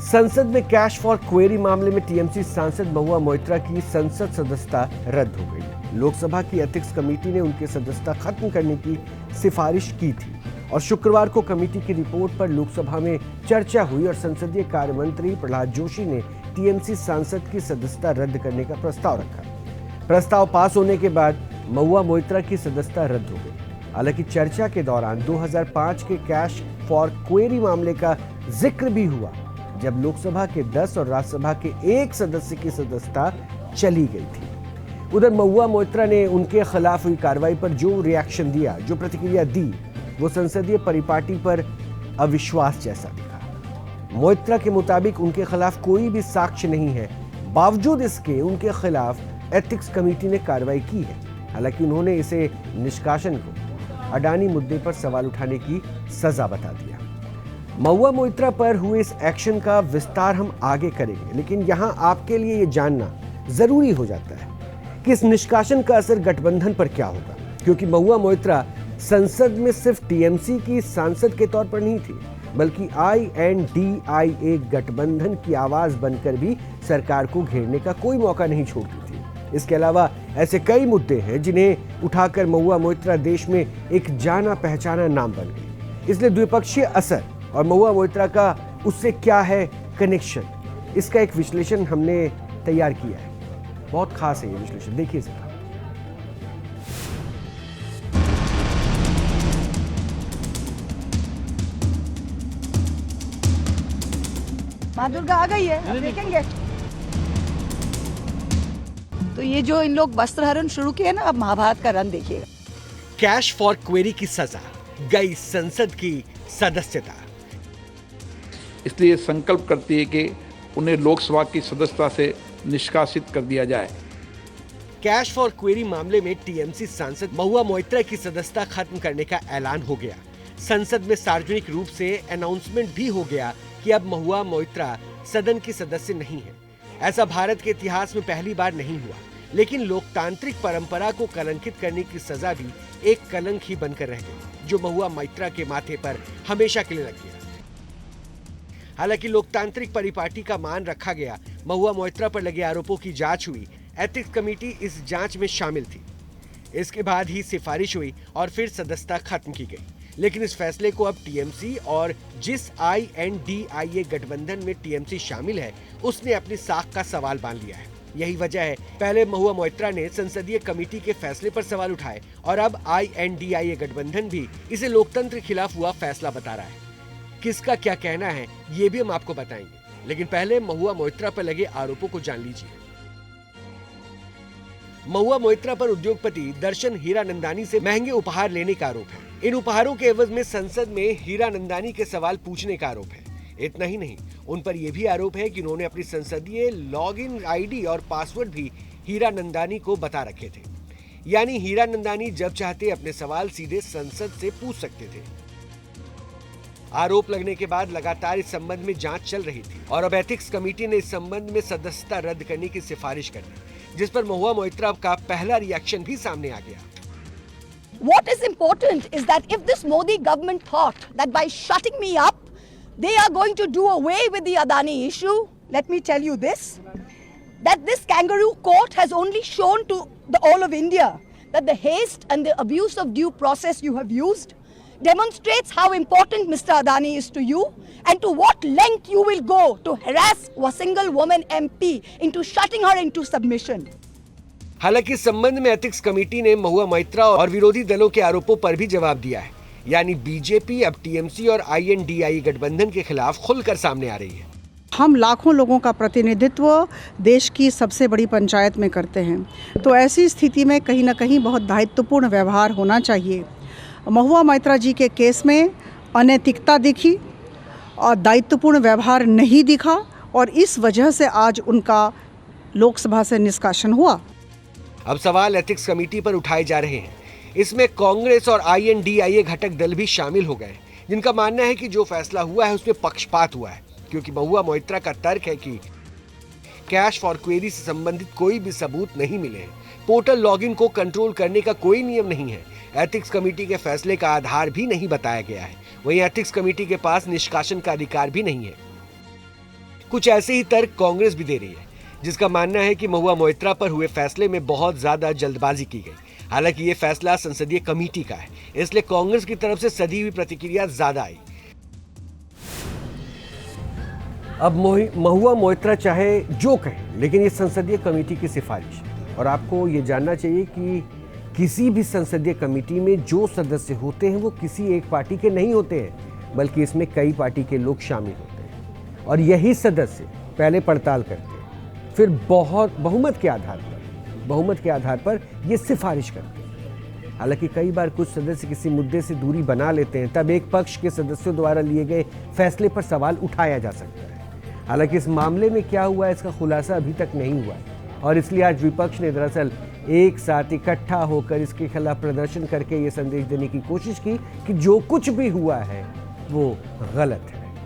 संसद में cash for query मामले में टीएमसी सांसद महुआ मोइत्रा की संसद सदस्यता रद्द हो गई। लोकसभा की एथिक्स कमेटी ने उनकी सदस्यता खत्म करने की सिफारिश की थी और शुक्रवार को कमेटी की रिपोर्ट पर लोकसभा में चर्चा हुई और संसदीय कार्य मंत्री प्रहलाद जोशी ने टीएमसी सांसद की सदस्यता रद्द करने का प्रस्ताव रखा। प्रस्ताव पास होने के बाद महुआ मोइत्रा की सदस्यता रद्द हो गई। हालांकि चर्चा के दौरान 2005 के कैश फॉर क्वेरी मामले का जिक्र भी हुआ, जब लोकसभा के 10 और राज्यसभा के 1 सदस्य की सदस्यता चली गई थी। उधर महुआ मोइत्रा ने उनके खिलाफ हुई कार्रवाई पर जो रिएक्शन दिया, जो प्रतिक्रिया दी, वो संसदीय परिपाटी पर अविश्वास जैसा दिखा। मोइत्रा के मुताबिक उनके खिलाफ कोई भी साक्ष्य नहीं है, बावजूद इसके उनके खिलाफ एथिक्स कमेटी ने कार्रवाई की है। हालांकि उन्होंने इसे निष्कासन को अडानी मुद्दे पर सवाल उठाने की सजा बता दिया। महुआ मोइत्रा पर हुए इस एक्शन का विस्तार हम आगे करेंगे, लेकिन यहां आपके लिए ये जानना जरूरी हो जाता है कि इस निष्कासन का असर गठबंधन पर क्या होगा, क्योंकि महुआ मोइत्रा संसद में सिर्फ टीएमसी की सांसद के तौर पर नहीं थी, बल्कि INDIA गठबंधन की आवाज बनकर भी सरकार को घेरने का कोई मौका नहीं छोड़ती थी। इसके अलावा ऐसे कई मुद्दे हैं जिन्हें उठाकर महुआ मोइत्रा देश में एक जाना पहचाना नाम बन गई। इसलिए द्विपक्षीय असर और महुआ मोइत्रा का उससे क्या है कनेक्शन, इसका एक विश्लेषण हमने तैयार किया है। बहुत खास है ये विश्लेषण, देखिए जरा। माँ दुर्गा आ गई है, अब देखेंगे। तो ये जो इन लोग वस्त्रहरण शुरू किए ना, अब महाभारत का रन देखिएगा। कैश फॉर क्वेरी की सजा, गई संसद की सदस्यता। इसलिए संकल्प करती है कि उन्हें लोकसभा की सदस्यता से निष्कासित कर दिया जाए। कैश फॉर क्वेरी मामले में टीएमसी सांसद महुआ मोइत्रा की सदस्यता खत्म करने का ऐलान हो गया। संसद में सार्वजनिक रूप से अनाउंसमेंट भी हो गया कि अब महुआ मोइत्रा सदन की सदस्य नहीं है। ऐसा भारत के इतिहास में पहली बार नहीं हुआ, लेकिन लोकतांत्रिक परंपरा को कलंकित करने की सजा भी एक कलंक ही बनकर रह गई, जो महुआ मोइत्रा के माथे पर हमेशा के लिए लग गया। हालांकि लोकतांत्रिक परिपाटी का मान रखा गया, महुआ मोइत्रा पर लगे आरोपों की जांच हुई। एथिक्स कमेटी इस जांच में शामिल थी। इसके बाद ही सिफारिश हुई और फिर सदस्यता खत्म की गई। लेकिन इस फैसले को अब टीएमसी और जिस INDIA गठबंधन में टीएमसी शामिल है, उसने अपनी साख का सवाल बांध लिया है। यही वजह है, पहले महुआ मोइत्रा ने संसदीय कमेटी के फैसले पर सवाल उठाए और अब INDIA गठबंधन भी इसे लोकतंत्र के खिलाफ हुआ फैसला बता रहा है। किसका क्या कहना है, ये भी हम आपको बताएंगे, लेकिन पहले महुआ मोइत्रा पर लगे आरोपों को जान लीजिए। महुआ मोइत्रा पर उद्योगपति दर्शन हीरानंदानी से महंगे उपहार लेने का आरोप है। इन उपहारों के एवज में संसद में हीरानंदानी के सवाल पूछने का आरोप है। इतना ही नहीं, उन पर यह भी आरोप है कि उन्होंने अपनी संसदीय लॉगिन ID और पासवर्ड भी हीरानंदानी को बता रखे थे। यानी हीरानंदानी जब चाहते अपने सवाल सीधे संसद से पूछ सकते थे। आरोप लगने के बाद लगातार इस संबंध में जांच चल रही थी और अब एथिक्स कमेटी ने इस संबंध में सदस्यता रद्द करने की सिफारिश कर दी, जिस पर महुआ मोइत्रा का पहला रिएक्शन भी सामने आ गया। What is important is that if this Modi government thought that by shutting me up, they are going to do away with the Adani issue, let me tell you this, that this kangaroo court has only shown to the all of India that the haste and the abuse of due process you have used demonstrates how important Mr. Adani is to you and to what length you will go to harass a single woman MP into shutting her into submission. हालांकि इस संबंध में ethics committee ने महुआ मोइत्रा और विरोधी दलों के आरोपों पर भी जवाब दिया है। यानी बीजेपी अब टीएमसी और INDIA गठबंधन के खिलाफ खुलकर सामने आ रही है। हम लाखों लोगों का प्रतिनिधित्व देश की सबसे बड़ी पंचायत में करते हैं, तो ऐसी स्थिति में कहीं ना कहीं बहुत दायित्वपूर्ण व्यवहार होना चाहिए। महुआ मोइत्रा जी के केस में अनैतिकता दिखी और दायित्वपूर्ण व्यवहार नहीं दिखा और इस वजह से आज उनका लोकसभा से निष्कासन हुआ। अब सवाल एथिक्स कमेटी पर उठाए जा रहे हैं। इसमें कांग्रेस और INDIA घटक दल भी शामिल हो गए, जिनका मानना है कि जो फैसला हुआ है उसमें पक्षपात हुआ है, क्योंकि महुआ मोइत्रा का तर्क है कि कैश फॉर क्वेरी से संबंधित कोई भी सबूत नहीं मिले हैं। पोर्टल लॉगिन को कंट्रोल करने का कोई नियम नहीं है। एथिक्स कमेटी के फैसले का आधार भी नहीं बताया गया है। वहीं एथिक्स कमेटी के पास निष्कासन का अधिकार भी नहीं है। कुछ ऐसे ही तर्क कांग्रेस भी दे रही है, जिसका मानना है कि महुआ मोइत्रा पर हुए फैसले में बहुत ज्यादा जल्दबाजी की गई। हालांकि ये फैसला संसदीय कमेटी का है, इसलिए कांग्रेस की तरफ से सधी हुई प्रतिक्रिया ज्यादा आई। अब महुआ मोइत्रा चाहे जो कहे, लेकिन ये संसदीय कमेटी की सिफारिश है और आपको ये जानना चाहिए कि किसी भी संसदीय कमेटी में जो सदस्य होते हैं वो किसी एक पार्टी के नहीं होते हैं, बल्कि इसमें कई पार्टी के लोग शामिल होते हैं और यही सदस्य पहले पड़ताल करते हैं, फिर बहुमत के आधार पर ये सिफारिश करते हैं। हालांकि कई बार कुछ सदस्य किसी मुद्दे से दूरी बना लेते हैं, तब एक पक्ष के सदस्यों द्वारा लिए गए फैसले पर सवाल उठाया जा सकता है। हालांकि इस मामले में क्या हुआ इसका खुलासा अभी तक नहीं हुआ है और इसलिए आज विपक्ष ने दरअसल एक साथ इकट्ठा होकर इसके खिलाफ प्रदर्शन करके ये संदेश देने की कोशिश की कि जो कुछ भी हुआ है वो गलत है।